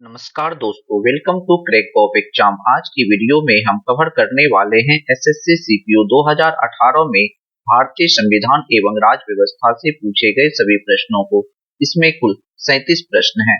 नमस्कार दोस्तों, welcome to crack cop exam. आज की वीडियो में हम कवर करने वाले हैं एसएससी सीपीओ 2018 में भारतीय संविधान एवं राज्य व्यवस्था से पूछे गए सभी प्रश्नों को। इसमें कुल 37 प्रश्न हैं।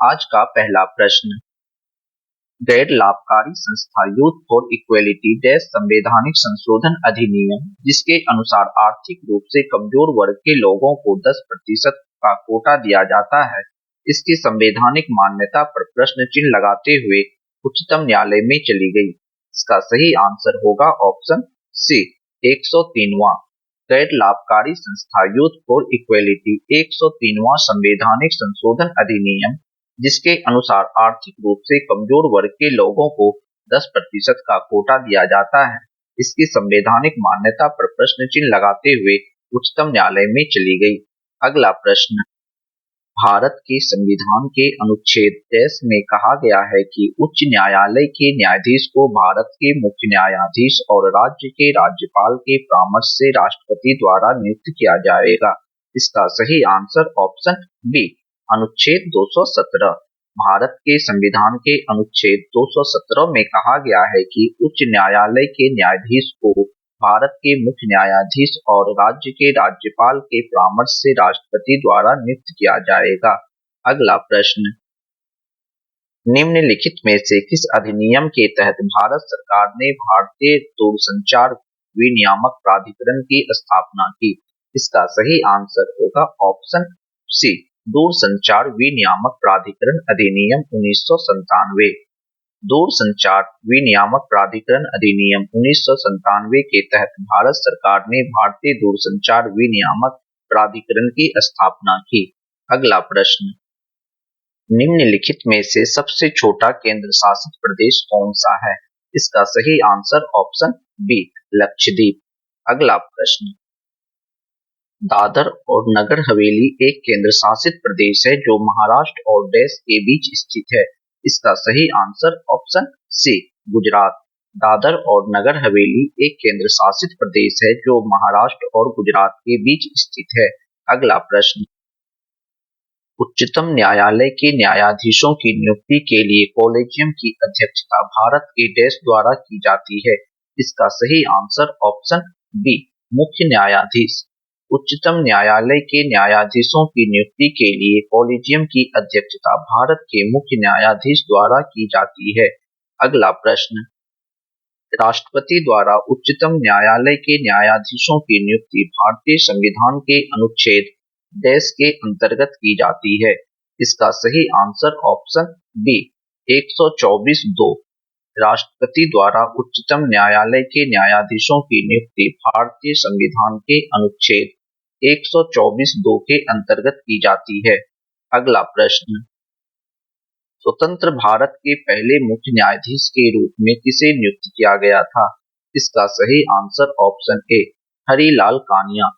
आज का पहला प्रश्न, गैर लाभकारी संस्था यूथ फॉर इक्वेलिटी डैश संवैधानिक संशोधन अधिनियम, जिसके अनुसार आर्थिक रूप से कमजोर वर्ग के लोगों को 10% का कोटा दिया जाता है, इसकी संवैधानिक मान्यता पर प्रश्न चिन्ह लगाते हुए उच्चतम न्यायालय में चली गई। इसका सही आंसर होगा ऑप्शन सी 103वां। गैर लाभकारी संस्था यूथ फॉर इक्वेलिटी 103वां संवैधानिक संशोधन अधिनियम, जिसके अनुसार आर्थिक रूप से कमजोर वर्ग के लोगों को 10% का कोटा दिया जाता है, इसकी संवैधानिक मान्यता पर प्रश्न चिन्ह लगाते हुए उच्चतम न्यायालय में चली गई। अगला प्रश्न, भारत के संविधान के अनुच्छेद 10 में कहा गया है कि उच्च न्यायालय के न्यायाधीश को भारत के मुख्य न्यायाधीश और राज्य के राज्यपाल के परामर्श से राष्ट्रपति द्वारा नियुक्त किया जाएगा। इसका सही आंसर ऑप्शन बी अनुच्छेद 217। भारत के संविधान के अनुच्छेद 217 में कहा गया है कि उच्च न्यायालय के न्यायाधीश को भारत के मुख्य न्यायाधीश और राज्य के राज्यपाल के परामर्श से राष्ट्रपति द्वारा नियुक्त किया जाएगा। अगला प्रश्न, निम्नलिखित में से किस अधिनियम के तहत भारत सरकार ने भारतीय दूरसंचार विनियामक प्राधिकरण की स्थापना की? इसका सही आंसर होगा ऑप्शन सी दूरसंचार विनियामक प्राधिकरण अधिनियम 1997। दूरसंचार विनियामक प्राधिकरण अधिनियम 1997 के तहत भारत सरकार ने भारतीय दूरसंचार विनियामक प्राधिकरण की स्थापना की। अगला प्रश्न, निम्नलिखित में से सबसे छोटा केंद्र शासित प्रदेश कौन सा है? इसका सही आंसर ऑप्शन बी लक्षद्वीप। अगला प्रश्न, दादर और नगर हवेली एक केंद्र शासित प्रदेश है जो महाराष्ट्र और देश के बीच स्थित है। इसका सही answer option C Gujarat. Dadra और नगर हवेली एक केंद्र शासित प्रदेश है जो महाराष्ट्र और गुजरात के बीच स्थित है। अगला प्रश्न, उच्चतम न्यायालय के न्यायाधीशों की नियुक्ति के लिए कॉलेजियम की अध्यक्षता भारत के देश द्वारा की जाती है। इसका सही आंसर ऑप्शन बी मुख्य न्यायाधीश। उच्चतम न्यायालय के न्यायाधीशों की नियुक्ति के लिए कॉलेजियम की अध्यक्षता भारत के मुख्य न्यायाधीश द्वारा की जाती है। अगला प्रश्न, राष्ट्रपति द्वारा उच्चतम न्यायालय के न्यायाधीशों की नियुक्ति भारतीय संविधान के अनुच्छेद 10 के अंतर्गत की जाती है। इसका सही आंसर ऑप्शन बी 124(2). राष्ट्रपति द्वारा उच्चतम न्यायालय के न्यायाधीशों की नियुक्ति भारतीय संविधान के अनुच्छेद 124(2) के अंतर्गत की जाती है। अगला प्रश्न, स्वतंत्र भारत के पहले मुख्य न्यायाधीश के रूप में किसे नियुक्त किया गया था? इसका सही answer option A Harilal Kania.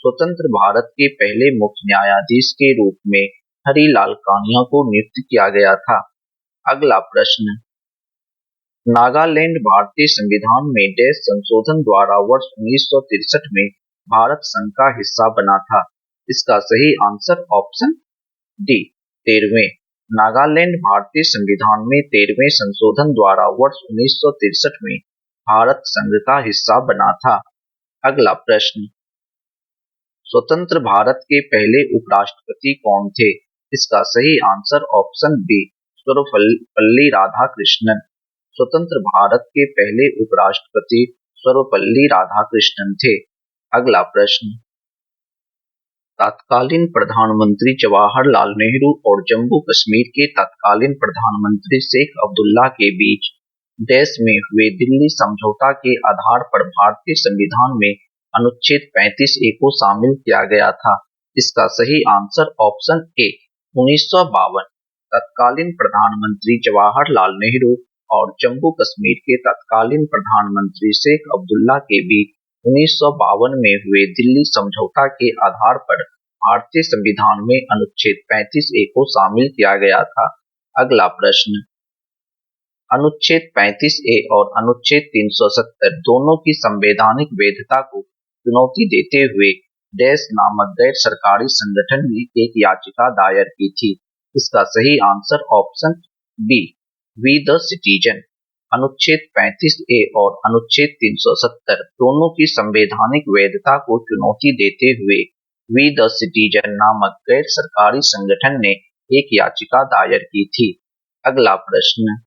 स्वतंत्र भारत के पहले मुख्य न्यायाधीश के रूप में हरिलाल कानिया को नियुक्त किया गया था। अगला प्रश्न, नागालैंड भारतीय संविधान में डैश संशोधन द्वारा वर्ष 1963 में भारत संघ का हिस्सा बना था। इसका सही आंसर ऑप्शन डी 13वें। नागालैंड भारतीय संविधान में 13वें संशोधन द्वारा वर्ष 1963 में भारत संघ का हिस्सा बना था। अगला प्रश्न, स्वतंत्र भारत के पहले उपराष्ट्रपति कौन थे? इसका सही answer option B Sarvepalli Radhakrishnan. स्वतंत्र भारत के पहले उपराष्ट्रपति सर्वपल्ली राधाकृष्णन थे। अगला प्रश्न, तत्कालीन प्रधानमंत्री जवाहरलाल नेहरू और जम्मू कश्मीर के तत्कालीन प्रधानमंत्री शेख अब्दुल्ला के बीच देश में हुए दिल्ली समझौता के आधार पर भारतीय संविधान में अनुच्छेद 35A को शामिल किया गया था। इसका सही आंसर ऑप्शन ए 1952। तत्कालीन प्रधानमंत्री जवाहरलाल नेहरू और जम्मू कश्मीर के तत्कालीन प्रधानमंत्री शेख अब्दुल्ला के बीच 1952 में हुए दिल्ली समझौता के आधार पर भारतीय संविधान में अनुच्छेद 35A को शामिल किया गया था। अगला प्रश्न, अनुच्छेद 35A और अनुच्छेद 370 दोनों की संवैधानिक वैधता को चुनौती देते हुए डैश नामक गैर सरकारी संगठन ने एक याचिका दायर की थी। इसका सही answer option B we the citizen. अनुच्छेद 35A और अनुच्छेद 370 दोनों की संवैधानिक वैधता को चुनौती देते हुए वी द सिटीजन नामक गैर सरकारी संगठन ने एक याचिका दायर की थी। अगला प्रश्न,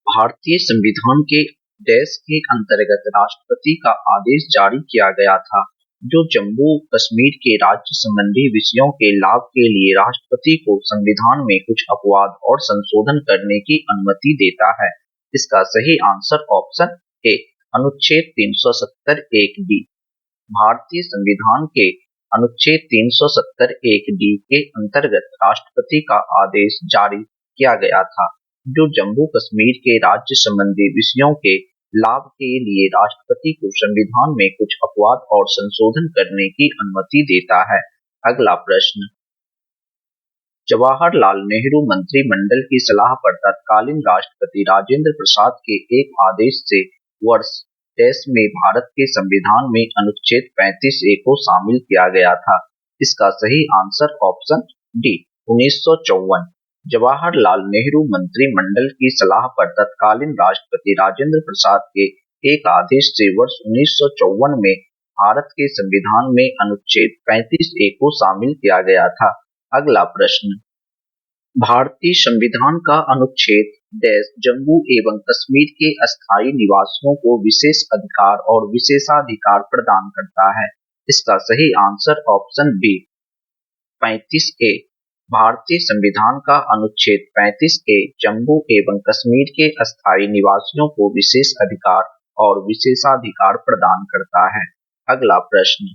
भारतीय संविधान के डैश के अंतर्गत राष्ट्रपति का आदेश जारी किया गया था जो जम्मू कश्मीर के राज्य संबंधी विषयों के लाभ के लिए राष्ट्रपति को संविधान में कुछ अपवाद और संशोधन करने की अनुमति देता है। इसका सही आंसर ऑप्शन ए अनुच्छेद 370 एक डी। भारतीय संविधान के अनुच्छेद 370 एक डी के अंतर्गत राष्ट्रपति का आदेश जारी किया गया था जो जम्मू कश्मीर के राज्य संबंधी विषयों के लाभ के लिए राष्ट्रपति को संविधान में कुछ अपवाद और संशोधन करने की अनुमति देता है। अगला प्रश्न, जवाहरलाल नेहरू मंत्रिमंडल की सलाह पर तत्कालीन राष्ट्रपति राजेंद्र प्रसाद के एक आदेश से वर्ष डैश में भारत के संविधान में अनुच्छेद 35A को शामिल किया गया था। इसका सही answer option D 1954। Jawaharlal Nehru मंत्रिमंडल की सलाह पर तत्कालीन राष्ट्रपति राजेंद्र प्रसाद के एक आदेश से वर्ष 1954 में भारत के संविधान में अनुच्छेद 35A को शामिल किया गया था। अगला प्रश्न, भारतीय संविधान का अनुच्छेद डैश जम्मू एवं कश्मीर के अस्थायी निवासियों को विशेष अधिकार और विशेषाधिकार प्रदान करता है। इसका सही आंसर ऑप्शन बी 35A। भारतीय संविधान का अनुच्छेद 35A जम्मू एवं कश्मीर के अस्थायी निवासियों को विशेष अधिकार और विशेषाधिकार प्रदान करता है। अगला प्रश्न,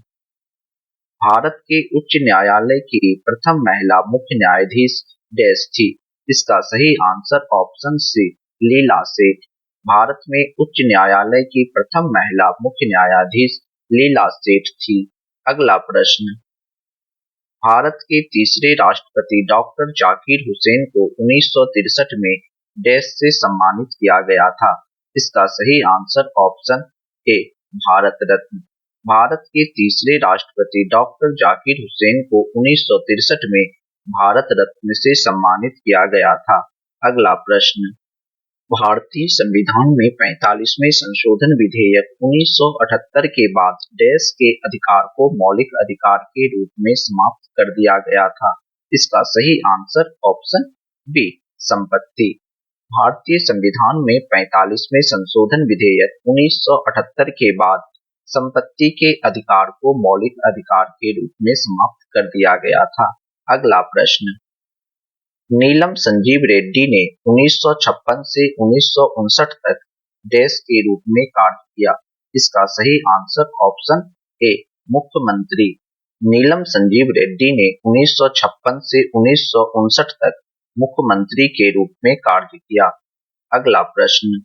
भारत के उच्च न्यायालय की प्रथम महिला मुख्य न्यायाधीश डैश थी। इसका सही आंसर ऑप्शन सी लीला सेठ। भारत में उच्च न्यायालय की प्रथम महिला मुख्य न्यायाधीश लीला सेठ थी। अगला प्रश्न, भारत के तीसरे राष्ट्रपति डॉक्टर जाकिर हुसैन को 1963 में डैश से सम्मानित किया गया था। इसका सही आंसर ऑप्शन ए भारत रत्न। भारत के तीसरे राष्ट्रपति डॉक्टर जाकिर हुसैन को 1963 में भारत रत्न से सम्मानित किया गया था। अगला प्रश्न, भारतीय संविधान में 45वें संशोधन विधेयक 1978 के बाद डैश के अधिकार को मौलिक अधिकार के रूप में समाप्त कर दिया गया था। इसका सही आंसर ऑप्शन बी संपत्ति। भारतीय संविधान में 45वें संशोधन विधेयक 1978 के बाद संपत्ति के अधिकार को मौलिक अधिकार के रूप में समाप्त कर दिया गया था। अगला प्रश्न, नीलम संजीव रेड्डी ने 1956 से 1959 तक डैश के रूप में कार्य किया। इसका सही आंसर ऑप्शन ए मुख्यमंत्री। नीलम संजीव रेड्डी ने 1956 से 1959 तक मुख्यमंत्री के रूप में कार्य किया। अगला प्रश्न,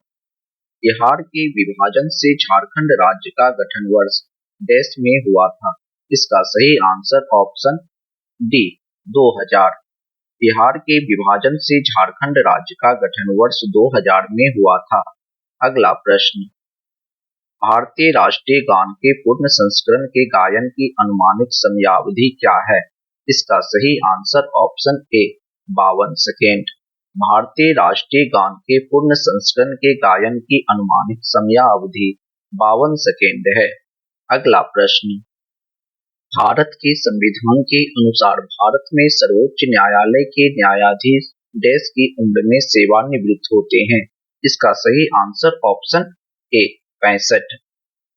बिहार के विभाजन से झारखंड राज्य का गठन वर्ष डैश में हुआ था। इसका सही आंसर ऑप्शन डी 2000। बिहार के विभाजन से झारखंड राज्य का गठन वर्ष 2000 में हुआ था। अगला प्रश्न, भारतीय राष्ट्रीय गान के पूर्ण संस्करण के गायन की अनुमानित समयावधि क्या है? इसका सही आंसर ऑप्शन ए 52 सेकेंड। भारतीय राष्ट्रीय गान के पूर्ण संस्करण के गायन की अनुमानित समयावधि 52 सेकेंड है। अगला प्रश्न, भारत के संविधान के अनुसार भारत में सर्वोच्च न्यायालय के न्यायाधीश डैश की उम्र में सेवानिवृत्त होते हैं। इसका सही आंसर ऑप्शन ए 65।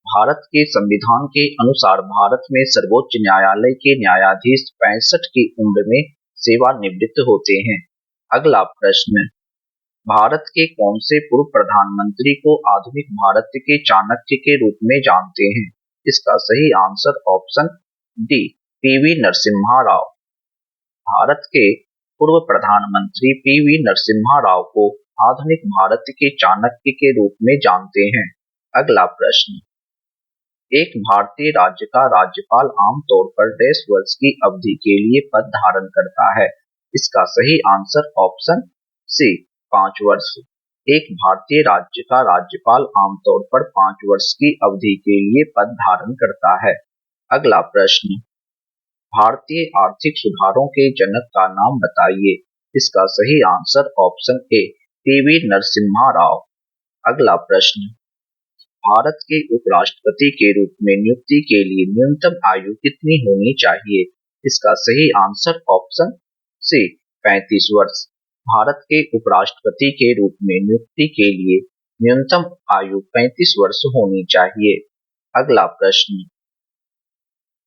भारत के संविधान के अनुसार भारत में सर्वोच्च न्यायालय के न्यायाधीश 65 की उम्र में सेवानिवृत्त होते हैं। अगला प्रश्न, भारत के कौन से पूर्व प्रधानमंत्री को आधुनिक भारत के चाणक्य के रूप में जानते हैं? इसका सही answer option D PV Narasimha Rao. Bharat के पूर्व प्रधानमंत्री पीवी नरसिम्हा राव को आधुनिक भारत के चाणक्य के रूप में जानते हैं। अगला प्रश्न, एक भारतीय राज्य का राज्यपाल आमतौर पर डैश वर्ष की अवधि के लिए पद धारण करता है। इसका सही आंसर ऑप्शन सी 5 वर्ष। एक भारतीय राज्य का राज्यपाल आमतौर पर 5 वर्ष की अवधि के लिए पद धारण करता है। अगला प्रश्न, भारतीय आर्थिक सुधारों के जनक का नाम बताइए। इसका सही आंसर ऑप्शन ए पीवी नरसिम्हा राव। अगला प्रश्न, भारत के उपराष्ट्रपति के रूप में नियुक्ति के लिए न्यूनतम आयु कितनी होनी चाहिए? इसका सही आंसर ऑप्शन सी 35 वर्ष। भारत के उपराष्ट्रपति के रूप में नियुक्ति के लिए न्यूनतम आयु 35 वर्ष होनी चाहिए। अगला प्रश्न,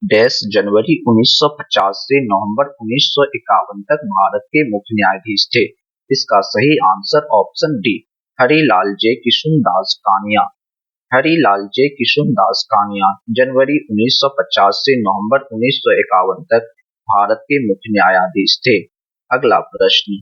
डैश जनवरी 1950 से नवंबर 1951 तक भारत के मुख्य न्यायाधीश थे? इसका सही आंसर ऑप्शन डी हरिलाल जे किशुनदास कानिया। हरिलाल जे किशुनदास कानिया जनवरी 1950 से नवंबर 1951 तक भारत के मुख्य न्यायाधीश थे। अगला प्रश्न,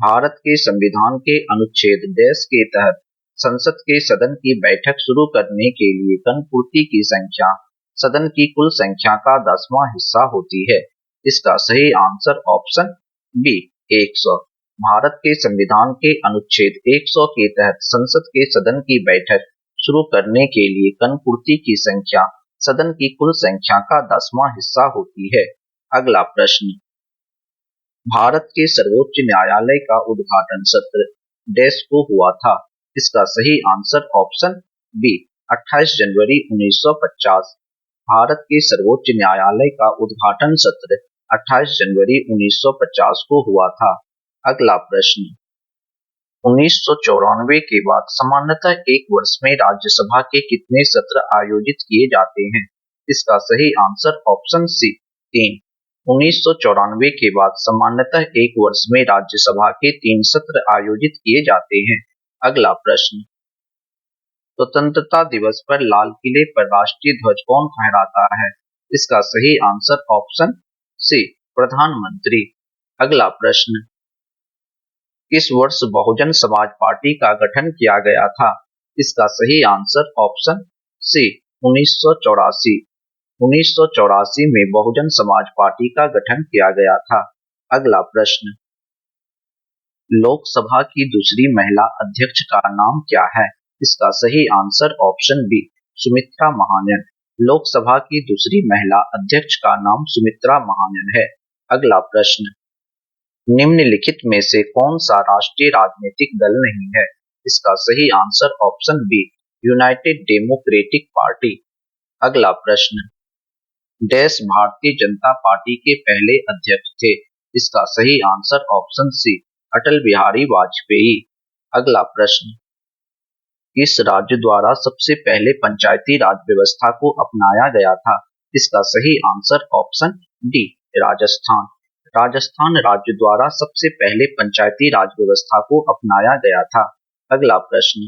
भारत के संविधान के अनुच्छेद डैश के तहत संसद के सदन की बैठक शुरू करने के लिए कनपूर्ति की संख्या सदन की कुल संख्या का 10वां हिस्सा होती है। इसका सही आंसर ऑप्शन बी 100। भारत के संविधान के अनुच्छेद 100 के तहत संसद के सदन की बैठक शुरू करने के लिए कनपूर्ति की संख्या सदन की कुल संख्या का 10वां हिस्सा होती है। अगला प्रश्न, भारत के सर्वोच्च न्यायालय का उद्घाटन सत्र डैश को हुआ था? इसका सही आंसर ऑप्शन बी 28 जनवरी 1950। भारत के सर्वोच्च न्यायालय का उद्घाटन सत्र 28 जनवरी 1950 को हुआ था। अगला प्रश्न, 1994 के बाद सामान्यतः एक वर्ष में राज्यसभा के कितने सत्र आयोजित किए जाते हैं? इसका सही आंसर ऑप्शन सी 3। 1994 के बाद सामान्यतः एक वर्ष में राज्यसभा के 3 सत्र आयोजित किए जाते हैं। अगला प्रश्न, स्वतंत्रता दिवस पर लाल किले पर राष्ट्रीय ध्वज कौन फहराता है? इसका सही आंसर ऑप्शन सी प्रधानमंत्री। अगला प्रश्न, किस वर्ष बहुजन समाज पार्टी का गठन किया गया था? इसका सही आंसर ऑप्शन सी 1984। 1984 में बहुजन समाज पार्टी का गठन किया गया था। अगला प्रश्न, लोकसभा की दूसरी महिला अध्यक्ष का नाम क्या है? इसका सही answer option B Sumitra Mahajan. Lok Sabha की दूसरी महिला अध्यक्ष का नाम सुमित्रा महाजन है। अगला प्रश्न, निम्नलिखित में से कौन सा राष्ट्रीय राजनीतिक दल नहीं है? इसका सही answer option B united democratic party. अगला प्रश्न, डैश भारतीय जनता पार्टी के पहले अध्यक्ष थे? इसका सही आंसर ऑप्शन सी अटल बिहारी वाजपेयी। अगला प्रश्न, किस राज्य द्वारा सबसे पहले पंचायती राज व्यवस्था को अपनाया गया था? इसका सही answer option D Rajasthan. Rajasthan राज्य द्वारा सबसे पहले पंचायती राज व्यवस्था को अपनाया गया था। अगला प्रश्न,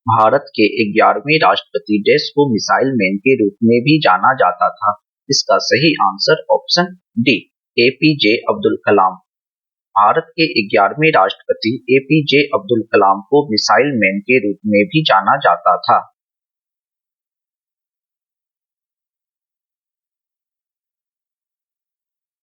भारत के 11वें राष्ट्रपति डैश को मिसाइल मैन के रूप में भी जाना जाता था? इसका सही answer option D APJ Abdul Kalam. Bharat के 11वें राष्ट्रपति एपीजे अब्दुल कलाम को मिसाइल मैन के रूप में भी जाना जाता था।